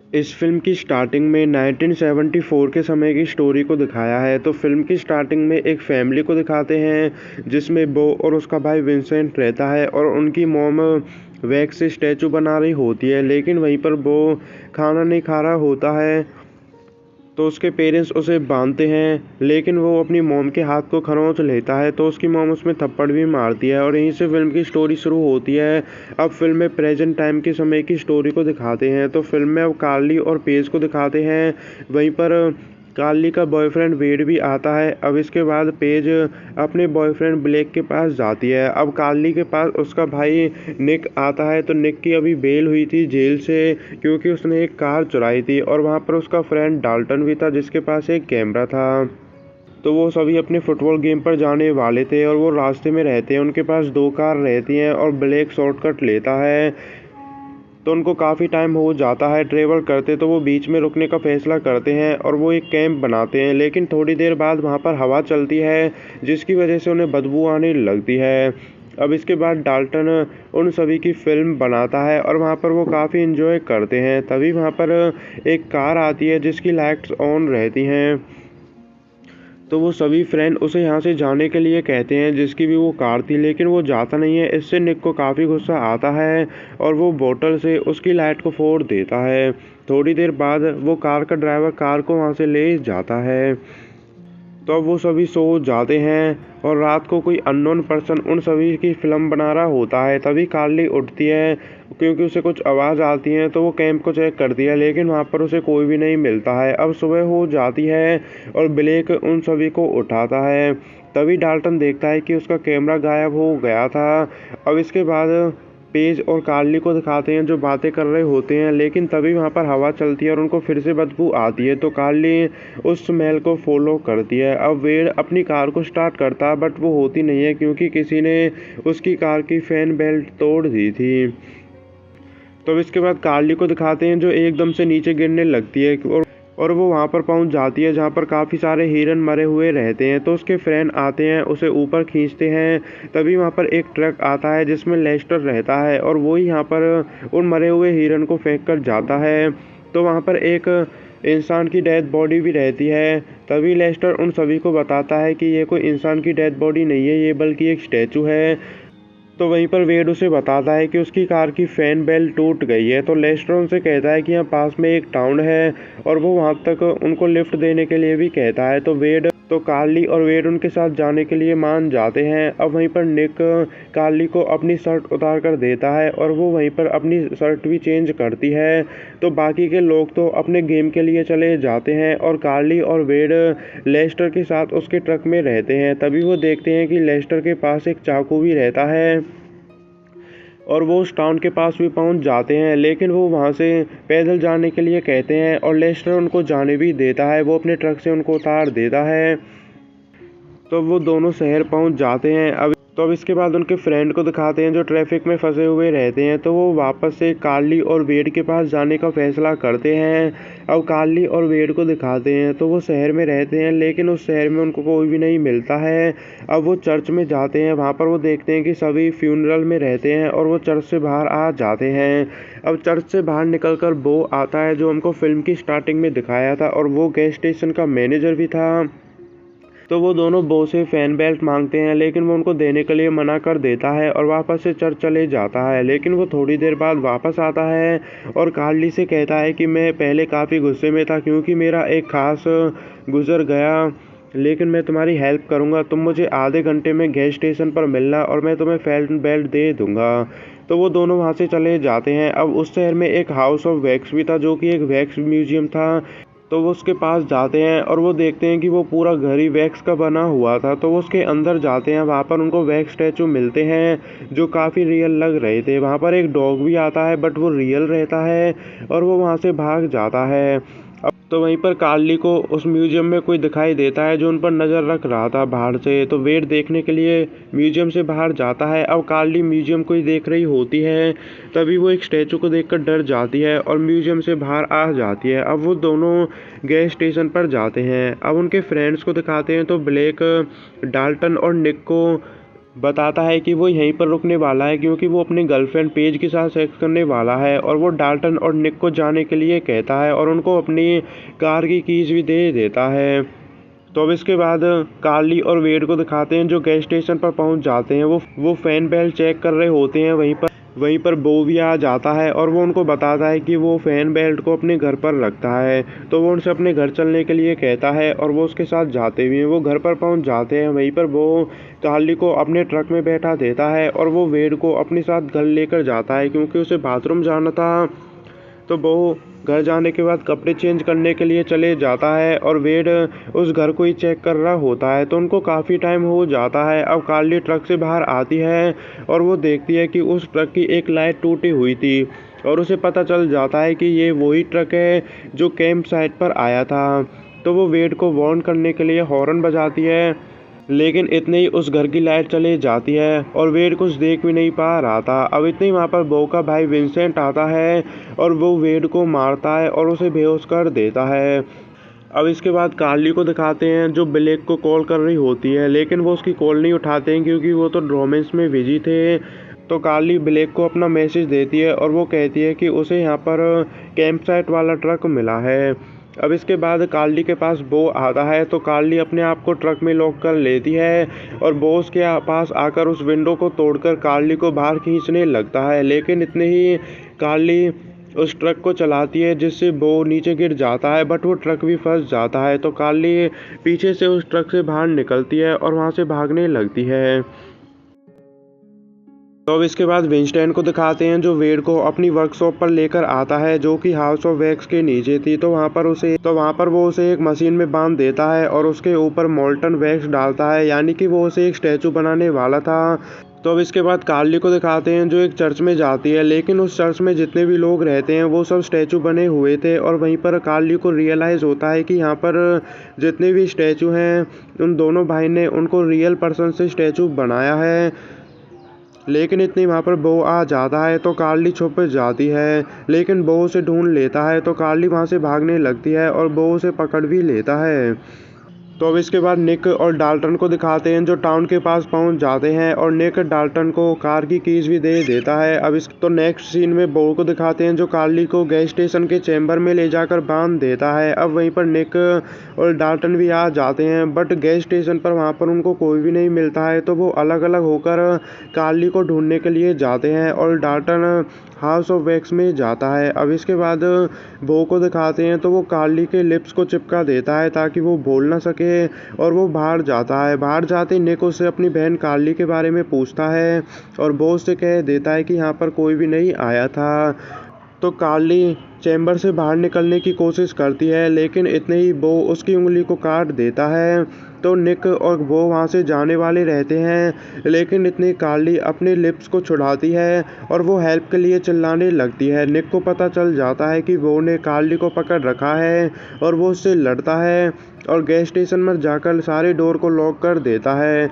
इस फ़िल्म की स्टार्टिंग में 1974 के समय की स्टोरी को दिखाया है। तो फ़िल्म की स्टार्टिंग में एक फैमिली को दिखाते हैं जिसमें बो और उसका भाई विंसेंट रहता है और उनकी मॉम वैक्स से स्टैचू बना रही होती है, लेकिन वहीं पर बो खाना नहीं खा रहा होता है। तो उसके पेरेंट्स उसे बांधते हैं, लेकिन वो अपनी मॉम के हाथ को खरोंच लेता है तो उसकी मॉम उसमें थप्पड़ भी मारती है और यहीं से फिल्म की स्टोरी शुरू होती है। अब फिल्म में प्रेजेंट टाइम के समय की स्टोरी को दिखाते हैं। तो फिल्म में अब कार्ली और पेज को दिखाते हैं। वहीं पर कार्ली का बॉयफ्रेंड वेड भी आता है। अब इसके बाद पेज अपने बॉयफ्रेंड ब्लेक के पास जाती है। अब कार्ली के पास उसका भाई निक आता है। तो निक की अभी बेल हुई थी जेल से, क्योंकि उसने एक कार चुराई थी और वहाँ पर उसका फ्रेंड डाल्टन भी था जिसके पास एक कैमरा था। तो वो सभी अपने फुटबॉल गेम पर जाने वाले थे और वो रास्ते में रहते हैं। उनके पास 2 कार रहती हैं और ब्लेक शॉर्टकट लेता है। तो उनको काफ़ी टाइम हो जाता है ट्रेवल करते, तो वो बीच में रुकने का फैसला करते हैं और वो एक कैंप बनाते हैं। लेकिन थोड़ी देर बाद वहाँ पर हवा चलती है जिसकी वजह से उन्हें बदबू आने लगती है। अब इसके बाद डाल्टन उन सभी की फ़िल्म बनाता है और वहाँ पर वो काफ़ी इन्जॉय करते हैं। तभी वहाँ पर एक कार आती है जिसकी लाइट्स ऑन रहती हैं। तो वो सभी फ्रेंड उसे यहाँ से जाने के लिए कहते हैं जिसकी भी वो कार थी, लेकिन वो जाता नहीं है। इससे निक को काफ़ी गुस्सा आता है और वो बोतल से उसकी लाइट को फोड़ देता है। थोड़ी देर बाद वो कार का ड्राइवर कार को वहाँ से ले जाता है। तो अब वो सभी सो जाते हैं और रात को कोई अननोन पर्सन उन सभी की फ़िल्म बना रहा होता है। तभी कार्ली उठती है क्योंकि उसे कुछ आवाज़ आती है। तो वो कैंप को चेक करती है, लेकिन वहाँ पर उसे कोई भी नहीं मिलता है। अब सुबह हो जाती है और ब्लेक उन सभी को उठाता है। तभी डाल्टन देखता है कि उसका कैमरा गायब हो गया था। अब इसके बाद पेज और कार्ली को दिखाते हैं जो बातें कर रहे होते हैं, लेकिन तभी वहाँ पर हवा चलती है और उनको फिर से बदबू आती है। तो कार्ली उस स्मेल को फॉलो करती है। अब वेड अपनी कार को स्टार्ट करता है, बट वो होती नहीं है क्योंकि किसी ने उसकी कार की फैन बेल्ट तोड़ दी थी। तो अब इसके बाद कार्ली को दिखाते हैं जो एकदम से नीचे गिरने लगती है और वो वहाँ पर पहुँच जाती है जहाँ पर काफ़ी सारे हिरन मरे हुए रहते हैं। तो उसके फ्रेंड आते हैं, उसे ऊपर खींचते हैं। तभी वहाँ पर एक ट्रक आता है जिसमें लेस्टर रहता है और वो ही यहाँ पर उन मरे हुए हिरन को फेंक कर जाता है। तो वहाँ पर एक इंसान की डेड बॉडी भी रहती है। तभी लेस्टर उन सभी को बताता है कि ये कोई इंसान की डेड बॉडी नहीं है, ये बल्कि एक स्टैचू है। तो वहीं पर वेड उसे बताता है कि उसकी कार की फैन बेल्ट टूट गई है। तो लेस्टर उनसे कहता है कि यहाँ पास में एक टाउन है और वो वहाँ तक उनको लिफ्ट देने के लिए भी कहता है। तो कार्ली और वेड उनके साथ जाने के लिए मान जाते हैं। अब वहीं पर निक कार्ली को अपनी शर्ट उतार कर देता है और वो वहीं पर अपनी शर्ट भी चेंज करती है। तो बाकी के लोग तो अपने गेम के लिए चले जाते हैं और कार्ली और वेड लेस्टर के साथ उसके ट्रक में रहते हैं। तभी वो देखते हैं कि लेस्टर के पास एक चाकू भी रहता है और वो उस टाउन के पास भी पहुंच जाते हैं, लेकिन वो वहां से पैदल जाने के लिए कहते हैं और लेस्टर उनको जाने भी देता है। वो अपने ट्रक से उनको उतार देता है। तो वो दोनों शहर पहुंच जाते हैं। अब इसके बाद उनके फ्रेंड को दिखाते हैं जो ट्रैफिक में फंसे हुए रहते हैं। तो वो वापस से कार्ली और वेड के पास जाने का फैसला करते हैं। अब कार्ली और वेड को दिखाते हैं तो वो शहर में रहते हैं, लेकिन उस शहर में उनको कोई भी नहीं मिलता है। अब वो चर्च में जाते हैं। वहाँ पर वो देखते हैं कि सभी फ्यूनरल में रहते हैं और वो चर्च से बाहर आ जाते हैं। अब चर्च से बाहर निकलकर बो आता है जो हमको फिल्म की स्टार्टिंग में दिखाया था और वो गैस स्टेशन का मैनेजर भी था। तो वो दोनों बो से फैन बेल्ट मांगते हैं, लेकिन वो उनको देने के लिए मना कर देता है और वापस से चर्च चले जाता है। लेकिन वो थोड़ी देर बाद वापस आता है और कार्ली से कहता है कि मैं पहले काफ़ी गुस्से में था क्योंकि मेरा एक खास गुजर गया, लेकिन मैं तुम्हारी हेल्प करूंगा। तुम मुझे आधे घंटे में गैस स्टेशन पर मिलना और मैं तुम्हें फैन बेल्ट दे दूंगा। तो वो दोनों वहाँ से चले जाते हैं। अब उस शहर में एक हाउस ऑफ वैक्स भी था जो कि एक वैक्स म्यूजियम था। तो वो उसके पास जाते हैं और वो देखते हैं कि वो पूरा घर ही वैक्स का बना हुआ था। तो वो उसके अंदर जाते हैं। वहाँ पर उनको वैक्स स्टैचू मिलते हैं जो काफ़ी रियल लग रहे थे। वहाँ पर एक डॉग भी आता है बट वो रियल रहता है और वो वहाँ से भाग जाता है। अब तो वहीं पर कार्ली को उस म्यूजियम में कोई दिखाई देता है जो उन पर नज़र रख रहा था बाहर से। तो वेड देखने के लिए म्यूजियम से बाहर जाता है। अब कार्ली म्यूजियम को ही देख रही होती है। तभी वो एक स्टैचू को देखकर डर जाती है और म्यूजियम से बाहर आ जाती है। अब वो दोनों गैस स्टेशन पर जाते हैं। अब उनके फ्रेंड्स को दिखाते हैं तो ब्लेक डाल्टन और निक को बताता है कि वो यहीं पर रुकने वाला है क्योंकि वो अपनी गर्लफ्रेंड पेज के साथ सेक्स करने वाला है, और वो डाल्टन और निक को जाने के लिए कहता है और उनको अपनी कार की कीज भी दे देता है। तो अब इसके बाद कार्ली और वेड को दिखाते हैं जो गैस स्टेशन पर पहुंच जाते हैं। वो फैन बेल्ट चेक कर रहे होते हैं। वहीं पर बो भी आ जाता है और वो उनको बताता है कि वो फैन बेल्ट को अपने घर पर रखता है। तो वो उनसे अपने घर चलने के लिए कहता है और वो उसके साथ जाते भी हैं। वो घर पर पहुंच जाते हैं। वहीं पर वो कार्ली को अपने ट्रक में बैठा देता है और वो वेड को अपने साथ घर लेकर जाता है क्योंकि उसे बाथरूम जाना था। तो वो घर जाने के बाद कपड़े चेंज करने के लिए चले जाता है और वेड उस घर को ही चेक कर रहा होता है। तो उनको काफ़ी टाइम हो जाता है। अब कार्ली ट्रक से बाहर आती है और वो देखती है कि उस ट्रक की एक लाइट टूटी हुई थी, और उसे पता चल जाता है कि ये वही ट्रक है जो कैंप साइट पर आया था। तो वो वेड को वार्न करने के लिए हॉर्न बजाती है, लेकिन इतने ही उस घर की लाइट चली जाती है और वेड कुछ देख भी नहीं पा रहा था। अब इतने ही वहाँ पर बो का भाई विंसेंट आता है और वो वेड को मारता है और उसे बेहोश कर देता है। अब इसके बाद कार्ली को दिखाते हैं जो ब्लेक को कॉल कर रही होती है, लेकिन वो उसकी कॉल नहीं उठाते हैं क्योंकि वो तो रोमांस में बिजी थे। तो कार्ली ब्लेक को अपना मैसेज देती है और वो कहती है कि उसे यहाँ पर कैंप साइट वाला ट्रक मिला है। अब इसके बाद कार्ली के पास बो आता है। तो कार्ली अपने आप को ट्रक में लॉक कर लेती है और बो उसके पास आकर उस विंडो को तोड़कर कार्ली को बाहर खींचने लगता है, लेकिन इतने ही कार्ली उस ट्रक को चलाती है जिससे बो नीचे गिर जाता है, बट वो ट्रक भी फंस जाता है। तो कार्ली पीछे से उस ट्रक से बाहर निकलती है और वहाँ से भागने लगती है। तो अब इसके बाद विंस्टन को दिखाते हैं जो वेड को अपनी वर्कशॉप पर लेकर आता है जो कि हाउस ऑफ वैक्स के नीचे थी। तो वहाँ पर वो उसे एक मशीन में बांध देता है और उसके ऊपर मोल्टन वैक्स डालता है, यानी कि वो उसे एक स्टैचू बनाने वाला था। तो अब इसके बाद कार्ली को दिखाते हैं जो एक चर्च में जाती है, लेकिन उस चर्च में जितने भी लोग रहते हैं वो सब स्टैचू बने हुए थे। और वहीं पर कार्ली को रियलाइज़ होता है कि यहाँ पर जितने भी स्टैचू हैं उन दोनों भाई ने उनको रियल पर्सन से स्टैचू बनाया है। लेकिन इतनी वहाँ पर बो आ जाता है तो कार्ली छुप जाती है, लेकिन बो उसे ढूंढ लेता है। तो कार्ली वहाँ से भागने लगती है और बो उसे पकड़ भी लेता है। तो अब इसके बाद निक और डाल्टन को दिखाते हैं जो टाउन के पास पहुंच जाते हैं और निक डाल्टन को कार की कीज भी दे देता है। अब इस तो नेक्स्ट सीन में बो को दिखाते हैं जो कार्ली को गैस स्टेशन के चैम्बर में ले जाकर बांध देता है। अब वहीं पर निक और डाल्टन भी आ जाते हैं, बट गैस स्टेशन पर वहाँ पर उनको कोई भी नहीं मिलता है। तो वो अलग अलग होकर कार्ली को ढूंढने के लिए जाते हैं और डाल्टन हाउस ऑफ वैक्स में जाता है। अब इसके बाद बो को दिखाते हैं तो वो कार्ली के लिप्स को चिपका देता है ताकि वो बोल ना सके, और वो बाहर जाता है। बाहर जाते ही निक उससे अपनी बहन कार्ली के बारे में पूछता है और बो उससे कह देता है कि यहाँ पर कोई भी नहीं आया था। तो कार्ली चैम्बर से बाहर निकलने की कोशिश करती है, लेकिन इतने ही बो उसकी उंगली को काट देता है। तो निक और बो वहाँ से जाने वाले रहते हैं, लेकिन इतनी कार्ली अपने लिप्स को छुड़ाती है और वो हेल्प के लिए चिल्लाने लगती है। निक को पता चल जाता है कि बो ने कार्ली को पकड़ रखा है और वो उससे लड़ता है और गैस स्टेशन में जाकर सारे डोर को लॉक कर देता है।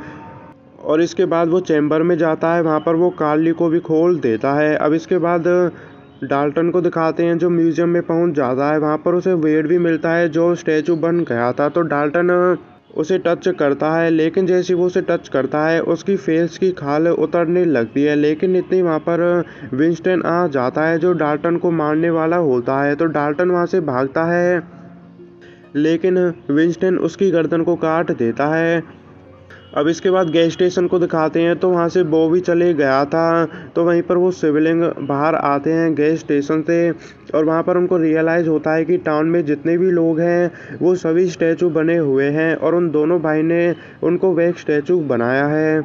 और इसके बाद वो चैम्बर में जाता है, वहाँ पर वो कार्ली को भी खोल देता है। अब इसके बाद डाल्टन को दिखाते हैं जो म्यूजियम में पहुंच जाता है। वहाँ पर उसे वेड भी मिलता है जो स्टैचू बन गया था। तो डाल्टन उसे टच करता है, लेकिन जैसे वो उसे टच करता है उसकी फेस की खाल उतरने लगती है। लेकिन इतनी वहाँ पर विंस्टन आ जाता है जो डाल्टन को मारने वाला होता है। तो डाल्टन वहाँ से भागता है, लेकिन विंस्टन उसकी गर्दन को काट देता है। अब इसके बाद गैस स्टेशन को दिखाते हैं तो वहाँ से बो भी चले गया था। तो वहीं पर वो सिविलिंग बाहर आते हैं गैस स्टेशन से और वहाँ पर उनको रियलाइज़ होता है कि टाउन में जितने भी लोग हैं वो सभी स्टैचू बने हुए हैं और उन दोनों भाई ने उनको वैक्स स्टैचू बनाया है।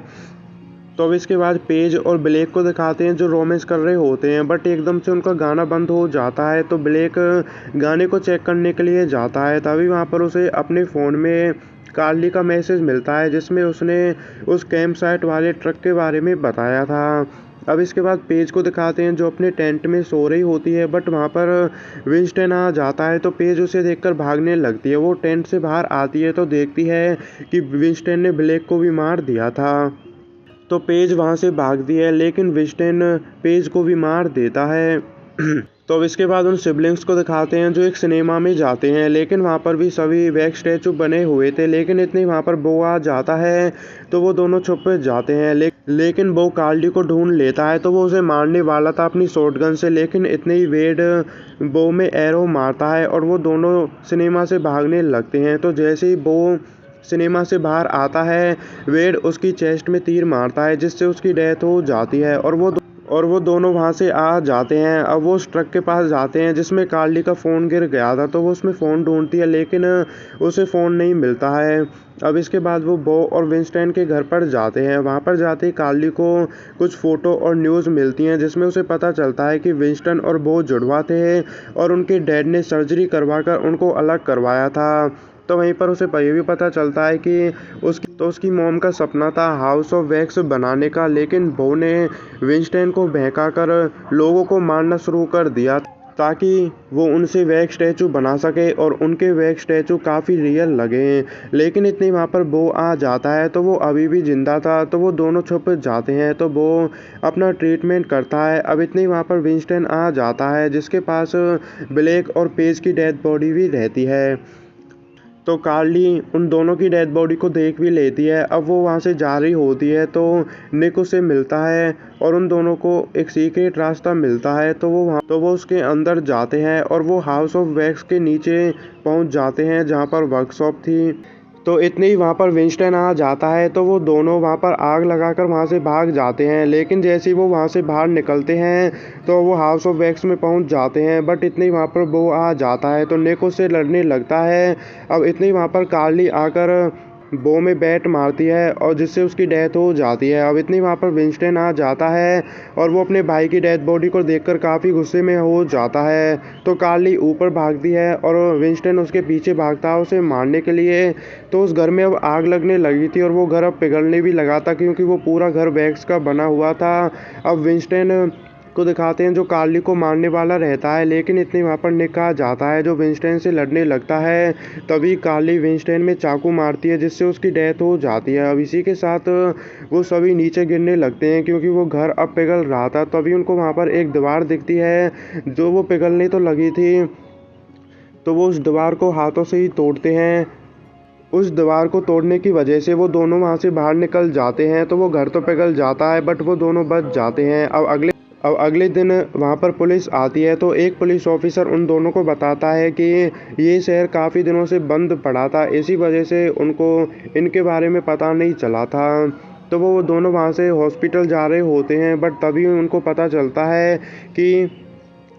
तो अब इसके बाद पेज और ब्लेक को दिखाते हैं जो रोमांस कर रहे होते हैं, बट एकदम से उनका गाना बंद हो जाता है। तो ब्लेक गाने को चेक करने के लिए जाता है, तभी वहाँ पर उसे अपने फ़ोन में कार्ली का मैसेज मिलता है जिसमें उसने उस कैंप साइट वाले ट्रक के बारे में बताया था। अब इसके बाद पेज को दिखाते हैं जो अपने टेंट में सो रही होती है, बट वहाँ पर विंस्टन आ जाता है। तो पेज उसे देखकर भागने लगती है। वो टेंट से बाहर आती है तो देखती है कि विंस्टन ने ब्लेक को भी मार दिया था। तो पेज वहाँ से भागती है, लेकिन विंस्टन पेज को भी मार देता है। तो अब इसके बाद उन सिबलिंग्स को दिखाते हैं जो एक सिनेमा में जाते हैं, लेकिन वहाँ पर भी सभी वैक्स स्टैचू बने हुए थे, लेकिन इतने वहाँ पर बो आ जाता है तो वो दोनों छुप जाते हैं। लेकिन बो कार्ली को ढूंढ लेता है तो वो उसे मारने वाला था अपनी शॉटगन से, लेकिन इतने ही वेड बो में एरो मारता है और वो दोनों सिनेमा से भागने लगते हैं। तो जैसे ही बो सिनेमा से बाहर आता है, वेड उसकी चेस्ट में तीर मारता है जिससे उसकी डेथ हो जाती है और वो दोनों वहाँ से आ जाते हैं। अब वो उस ट्रक के पास जाते हैं जिसमें कार्ली का फ़ोन गिर गया था, तो वो उसमें फ़ोन ढूंढती है लेकिन उसे फ़ोन नहीं मिलता है। अब इसके बाद वो बो और विंस्टन के घर पर जाते हैं। वहाँ पर जाते ही कार्ली को कुछ फ़ोटो और न्यूज़ मिलती हैं जिसमें उसे पता चलता है कि विंस्टन और बो जुड़वा थे और उनके डैड ने सर्जरी करवाकर उनको अलग करवाया था। तो वहीं पर उसे ये भी पता चलता है कि उसकी मॉम का सपना था हाउस ऑफ वैक्स बनाने का, लेकिन बो ने विंस्टन को बहकाकर लोगों को मारना शुरू कर दिया ताकि वो उनसे वैक्स स्टैचू बना सके और उनके वैक्स स्टैचू काफ़ी रियल लगे। लेकिन इतनी वहाँ पर बो आ जाता है तो वो अभी भी जिंदा था, तो वो दोनों छुप जाते हैं। तो बो अपना ट्रीटमेंट करता है। अब इतनी वहाँ पर विंस्टन आ जाता है जिसके पास ब्लेक और पेज की डेड बॉडी भी रहती है। तो कार्ली उन दोनों की डेड बॉडी को देख भी लेती है। अब वो वहाँ से जा रही होती है तो निक उसे मिलता है और उन दोनों को एक सीक्रेट रास्ता मिलता है, तो वो उसके अंदर जाते हैं और वो हाउस ऑफ वैक्स के नीचे पहुँच जाते हैं जहाँ पर वर्कशॉप थी। तो इतने ही वहाँ पर विंस्टन आ जाता है तो वो दोनों वहाँ पर आग लगाकर वहाँ से भाग जाते हैं, लेकिन जैसे ही वो वहाँ से बाहर निकलते हैं तो वो हाउस ऑफ वैक्स में पहुँच जाते हैं। बट इतने ही वहाँ पर वो आ जाता है तो निक उससे लड़ने लगता है। अब इतने ही वहाँ पर कार्ली आकर बो में बैट मारती है और जिससे उसकी डेथ हो जाती है। अब इतनी वहाँ पर विंस्टन आ जाता है और वो अपने भाई की डेथ बॉडी को देखकर काफ़ी गुस्से में हो जाता है। तो कार्ली ऊपर भागती है और विंस्टन उसके पीछे भागता है उसे मारने के लिए। तो उस घर में अब आग लगने लगी थी और वो घर अब पिघलने भी लगा था क्योंकि वो पूरा घर वैक्स का बना हुआ था। अब विंस्टन को दिखाते हैं जो कार्ली को मारने वाला रहता है, लेकिन इतने वहाँ पर निक आ जाता है जो विंस्टन से लड़ने लगता है। तभी कार्ली विंस्टन में चाकू मारती है जिससे उसकी डेथ हो जाती है। अब इसी के साथ वो सभी नीचे गिरने लगते हैं क्योंकि वो घर अब पिघल रहा था। तभी उनको वहाँ पर एक दीवार दिखती है जो वो पिघलने तो लगी थी, तो वो उस दीवार को हाथों से ही तोड़ते हैं। उस दीवार को तोड़ने की वजह से वो दोनों वहाँ से बाहर निकल जाते हैं। तो वो घर तो पिघल जाता है बट वो दोनों बच जाते हैं। अब अगले दिन वहाँ पर पुलिस आती है तो एक पुलिस ऑफिसर उन दोनों को बताता है कि ये शहर काफ़ी दिनों से बंद पड़ा था, इसी वजह से उनको इनके बारे में पता नहीं चला था। तो वो दोनों वहाँ से हॉस्पिटल जा रहे होते हैं बट तभी उनको पता चलता है कि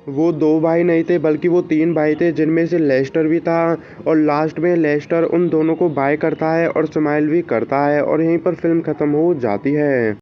वो 2 भाई नहीं थे बल्कि वो 3 भाई थे, जिनमें से लेस्टर भी था। और लास्ट में लेस्टर उन दोनों को बाय करता है और स्माइल भी करता है और यहीं पर फिल्म ख़त्म हो जाती है।